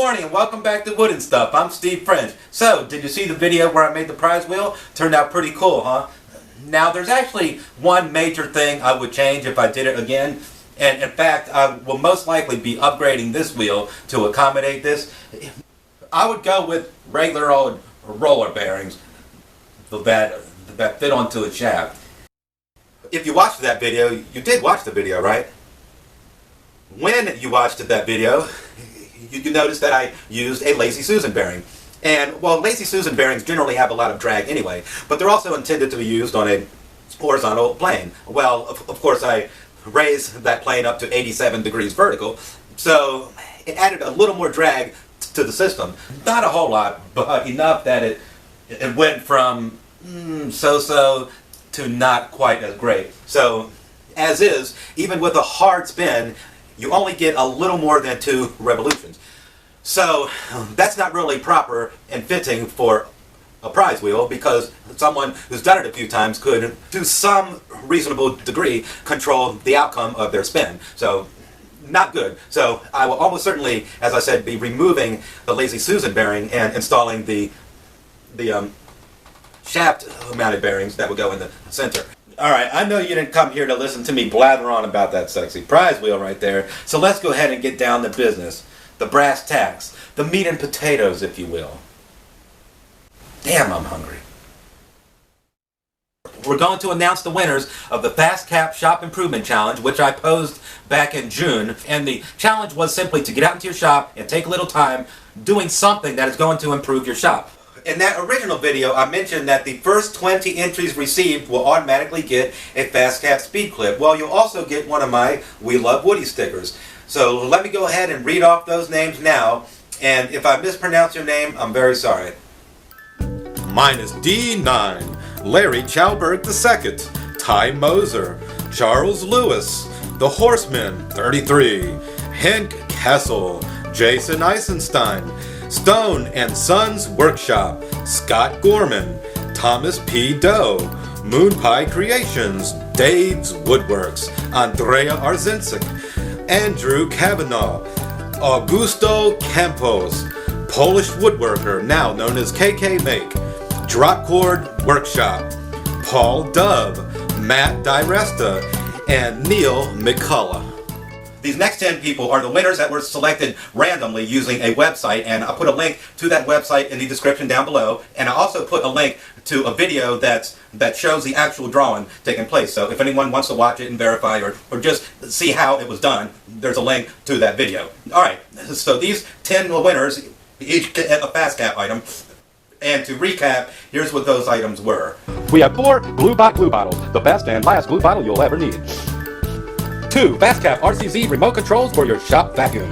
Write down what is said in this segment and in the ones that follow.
morning and welcome back to Wooden Stuff. I'm Steve French. So, did you see the video where I made the prize wheel? Turned out pretty cool, huh? Now, there's actually one major thing I would change if I did it again. And in fact, I will most likely be upgrading this wheel to accommodate this. I would go with regular old roller bearings that fit onto a shaft. If you watched that video, you did watch the video, right? When you watched that video, you noticed that I used a Lazy Susan bearing. And, well, Lazy Susan bearings generally have a lot of drag anyway, but they're also intended to be used on a horizontal plane. Well, of course, I raised that plane up to 87 degrees vertical, so it added a little more drag to the system. Not a whole lot, but enough that it went from so-so to not quite as great. So, as is, even with a hard spin, you only get a little more than 2 revolutions. So that's not really proper and fitting for a prize wheel, because someone who's done it a few times could, to some reasonable degree, control the outcome of their spin. So not good. So I will almost certainly, as I said, be removing the Lazy Susan bearing and installing the shaft mounted bearings that would go in the center. Alright, I know you didn't come here to listen to me blather on about that sexy prize wheel right there, so let's go ahead and get down to business. The brass tacks. The meat and potatoes, if you will. Damn, I'm hungry. We're going to announce the winners of the Fastcap Shop Improvement Challenge, which I posed back in June, and the challenge was simply to get out into your shop and take a little time doing something that is going to improve your shop. In that original video, I mentioned that the first 20 entries received will automatically get a Fastcap speed clip. Well, you'll also get one of my We Love Woody stickers. So let me go ahead and read off those names now, and if I mispronounce your name, I'm very sorry. Mine is D9, Larry Chowberg II, Ty Moser, Charles Lewis, The Horseman 33, Hank Kessel, Jason Eisenstein, Stone and Sons Workshop, Scott Gorman, Thomas P. Doe, Moon Pie Creations, Dave's Woodworks, Andrea Arzensic, Andrew Kavanaugh, Augusto Campos, Polish Woodworker, now known as KK Make, Dropcord Workshop, Paul Dove, Matt DiResta, and Neil McCullough. These next 10 people are the winners that were selected randomly using a website, and I'll put a link to that website in the description down below, and I also put a link to a video that shows the actual drawing taking place. So if anyone wants to watch it and verify or just see how it was done, there's a link to that video. Alright, so these 10 winners each get a Fastcap item, and to recap, here's what those items were. We have 4 glue bottles, the best and last glue bottle you'll ever need. 2 Fastcap RCZ remote controls for your shop vacuum.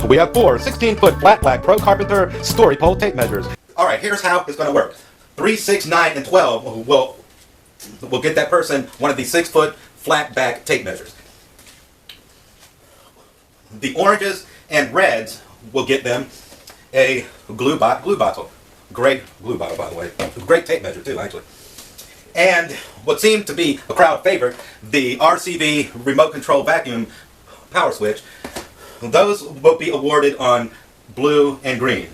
We have 4 16-foot flat black Pro Carpenter story pole tape measures. Alright, here's how it's going to work. 3, 6, 9, and 12 will get that person one of the 6-foot flat back tape measures. The oranges and reds will get them a glue bottle. Great glue bottle, by the way. Great tape measure, too, actually. And what seemed to be a crowd favorite, the RCV remote control vacuum power switch, those will be awarded on blue and green.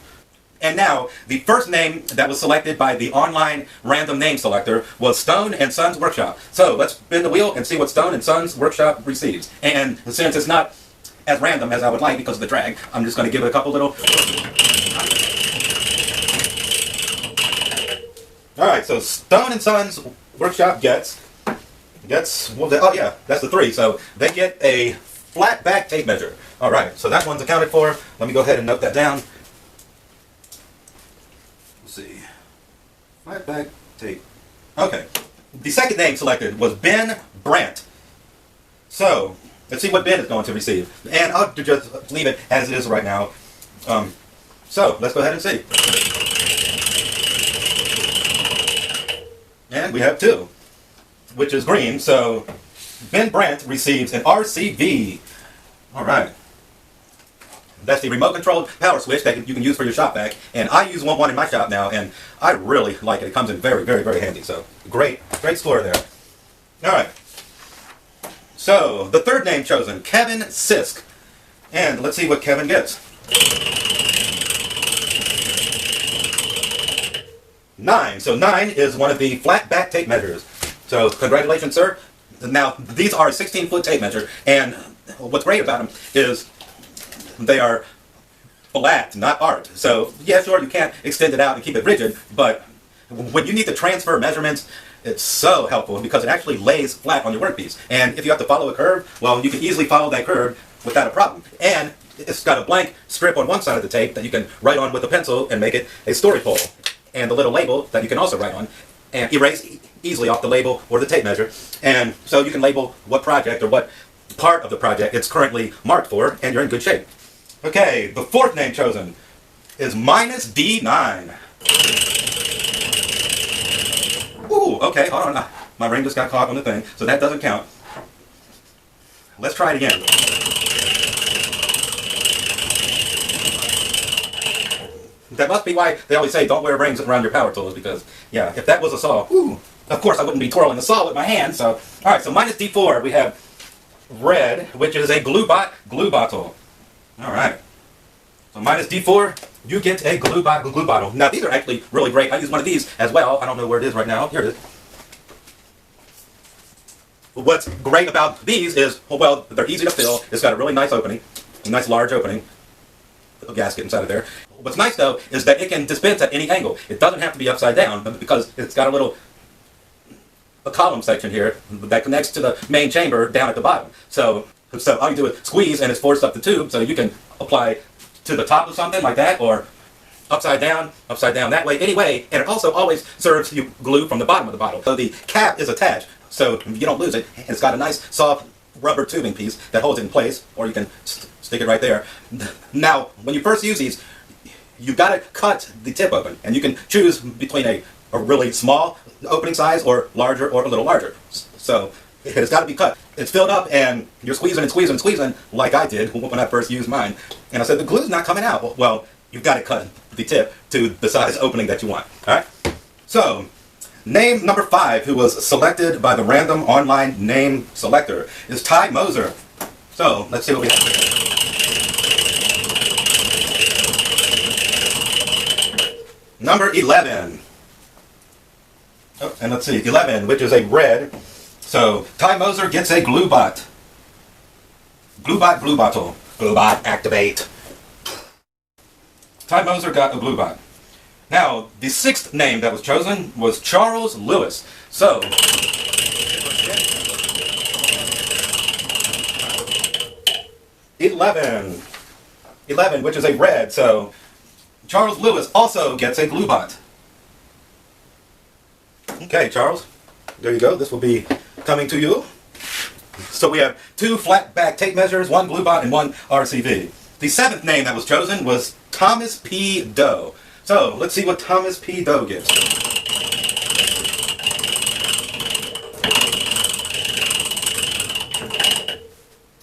And now, the first name that was selected by the online random name selector was Stone and Sons Workshop. So let's spin the wheel and see what Stone and Sons Workshop receives. And since it's not as random as I would like because of the drag, I'm just going to give it a couple little... Alright, so Stone and Sons Workshop gets, oh yeah, that's the 3, so they get a flat back tape measure. Alright, so that one's accounted for. Let me go ahead and note that down. Let's see. Flat back tape. Okay. The second name selected was Ben Brandt. So, let's see what Ben is going to receive. And I'll just leave it as it is right now. So, let's go ahead and see. And we have 2, which is green, so Ben Brandt receives an RCV. Alright. That's the remote controlled power switch that you can use for your shop vac, and I use one in my shop now, and I really like it. It comes in very, very, very handy, so great score there. Alright. So, the third name chosen, Kevin Sisk. And let's see what Kevin gets. 9. So 9 is one of the flat back tape measures. So congratulations, sir. Now, these are a 16-foot tape measure, and what's great about them is they are flat, not art. So, yeah, sure, you can't extend it out and keep it rigid, but when you need to transfer measurements, it's so helpful because it actually lays flat on your workpiece. And if you have to follow a curve, well, you can easily follow that curve without a problem. And it's got a blank strip on one side of the tape that you can write on with a pencil and make it a story pole. And the little label that you can also write on and erase easily off the label or the tape measure. And so you can label what project or what part of the project it's currently marked for, and you're in good shape. Okay, the fourth name chosen is minus D9. Ooh, okay, hold on. My ring just got caught on the thing, so that doesn't count. Let's try it again. That must be why they always say don't wear rings around your power tools, because, yeah, if that was a saw, ooh, of course I wouldn't be twirling the saw with my hand, so. Alright, so minus D4, we have red, which is a glue bottle. Alright. So minus D4, you get a glue bottle. Now these are actually really great. I use one of these as well. I don't know where it is right now. Here it is. What's great about these is, well, they're easy to fill. It's got a really nice opening, a nice large opening, a gasket inside of there. What's nice though is that it can dispense at any angle. It doesn't have to be upside down because it's got a column section here that connects to the main chamber down at the bottom. So all you do is squeeze and it's forced up the tube, so you can apply to the top of something like that, or upside down that way, any way, and it also always serves you glue from the bottom of the bottle. So the cap is attached, so you don't lose it. It's got a nice soft rubber tubing piece that holds it in place, or you can stick it right there. Now, when you first use these, you gotta cut the tip open, and you can choose between a really small opening size or larger or a little larger. So it's got to be cut. It's filled up and you're squeezing and squeezing and squeezing like I did when I first used mine. And I said, the glue's not coming out. Well, you've got to cut the tip to the size opening that you want. Alright? So, name number 5, who was selected by the random online name selector, is Ty Moser. So, let's see what we have here. Number 11. Oh, and let's see, 11, which is a red. So, Ty Moser gets a glue bot. Glue bottle. Glue bot, activate. Ty Moser got a glue bot. Now, the 6th name that was chosen was Charles Lewis. So, 11, which is a red. So, Charles Lewis also gets a glue bot. Okay, Charles, there you go. This will be coming to you. So we have 2 flat back tape measures, 1 glue bot, and 1 RCV. The 7th name that was chosen was Thomas P. Doe. So let's see what Thomas P. Doe gets.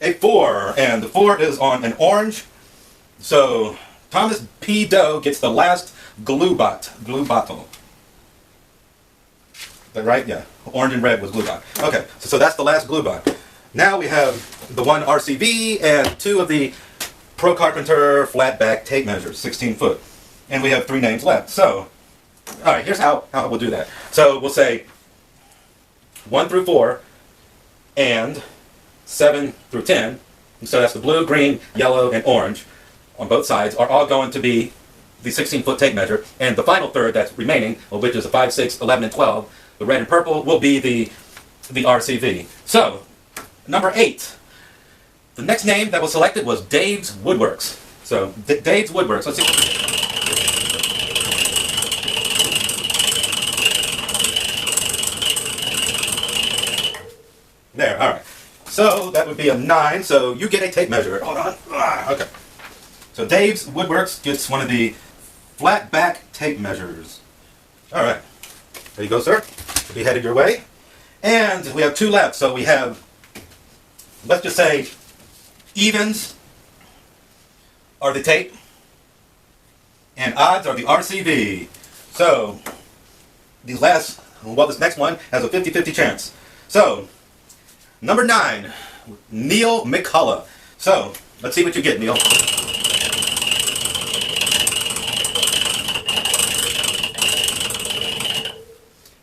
A 4, and the 4 is on an orange. So Thomas P. Doe gets the last glue bottle. Is that right? Yeah. Orange and red was glue bot. Okay, so that's the last glue bot. Now we have the 1 RCV and 2 of the Pro Carpenter flat back tape measures, 16 foot. And we have 3 names left. So, alright, here's how we'll do that. So we'll say 1 through 4 and 7 through 10. So that's the blue, green, yellow, and orange on both sides are all going to be the 16-foot tape measure. And the final third that's remaining, which is a 5, 6, 11, and 12, the red and purple will be the RCV. So, number 8. The next name that was selected was Dave's Woodworks. So, Dave's Woodworks. Let's see. There, alright. So, that would be a 9. So, you get a tape measure. Hold on. Okay. So, Dave's Woodworks gets one of the flat back tape measures. Alright. There you go, sir. It'll be headed your way. And we have 2 left. So we have, let's just say, evens are the tape, and odds are the RCV. So, this next one has a 50-50 chance. So, number 9, Neil McCullough. So, let's see what you get, Neil.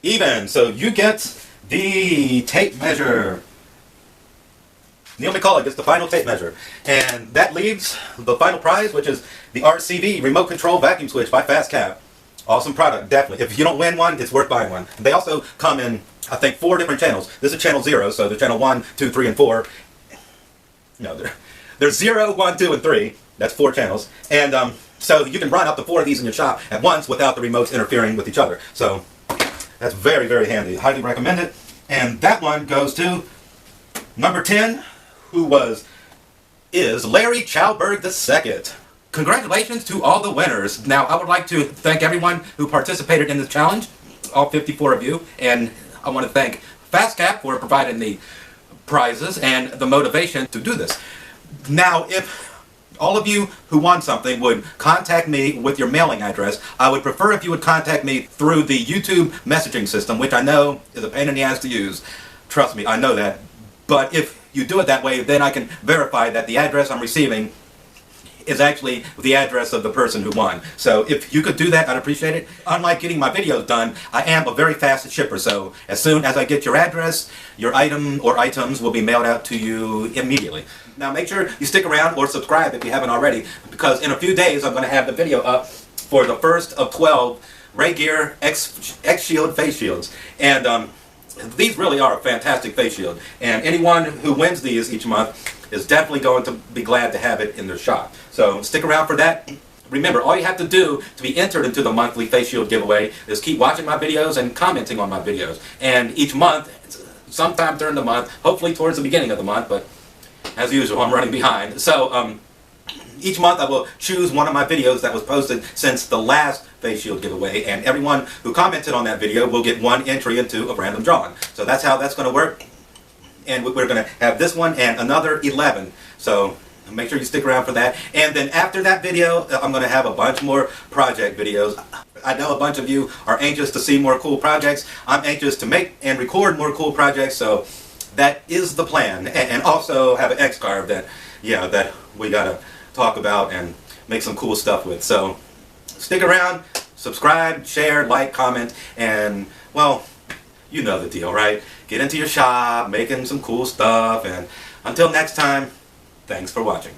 even. So you get the tape measure. Neil McCullough gets the final tape measure. And that leaves the final prize, which is the RCV Remote Control Vacuum Switch by Fastcap. Awesome product, definitely. If you don't win one, it's worth buying one. They also come in, I think, 4 different channels. This is channel 0, so there's channel 1, 2, 3, and 4. No, there's 0, 1, 2, and 3. That's 4 channels. And so you can run up to 4 of these in your shop at once without the remotes interfering with each other. So that's very, very handy. Highly recommend it. And that one goes to number 10, who is Larry Chalberg II. Congratulations to all the winners. Now, I would like to thank everyone who participated in this challenge, all 54 of you, and I want to thank Fastcap for providing the prizes and the motivation to do this. Now, if all of you who won something would contact me with your mailing address, I would prefer if you would contact me through the YouTube messaging system, which I know is a pain in the ass to use. Trust me, I know that. But if you do it that way, then I can verify that the address I'm receiving is actually the address of the person who won. So if you could do that, I'd appreciate it. Unlike getting my videos done, I am a very fast shipper, so as soon as I get your address, your item or items will be mailed out to you immediately. Now make sure you stick around or subscribe if you haven't already, because in a few days I'm going to have the video up for the first of 12 Ray Gear X-sheild face shields. And these really are a fantastic face shield, and anyone who wins these each month is definitely going to be glad to have it in their shop. So stick around for that. Remember, all you have to do to be entered into the monthly face shield giveaway is keep watching my videos and commenting on my videos. And each month, sometime during the month, hopefully towards the beginning of the month, but as usual, I'm running behind. So each month I will choose one of my videos that was posted since the last face shield giveaway, and everyone who commented on that video will get one entry into a random drawing. So that's how that's going to work. And we're going to have this one and another 11. So make sure you stick around for that. And then after that video, I'm going to have a bunch more project videos. I know a bunch of you are anxious to see more cool projects. I'm anxious to make and record more cool projects. So that is the plan. And also have an X-carve that, yeah, that we got to talk about and make some cool stuff with. So stick around, subscribe, share, like, comment, and, well, you know the deal, right? Get into your shop, making some cool stuff, and until next time, thanks for watching.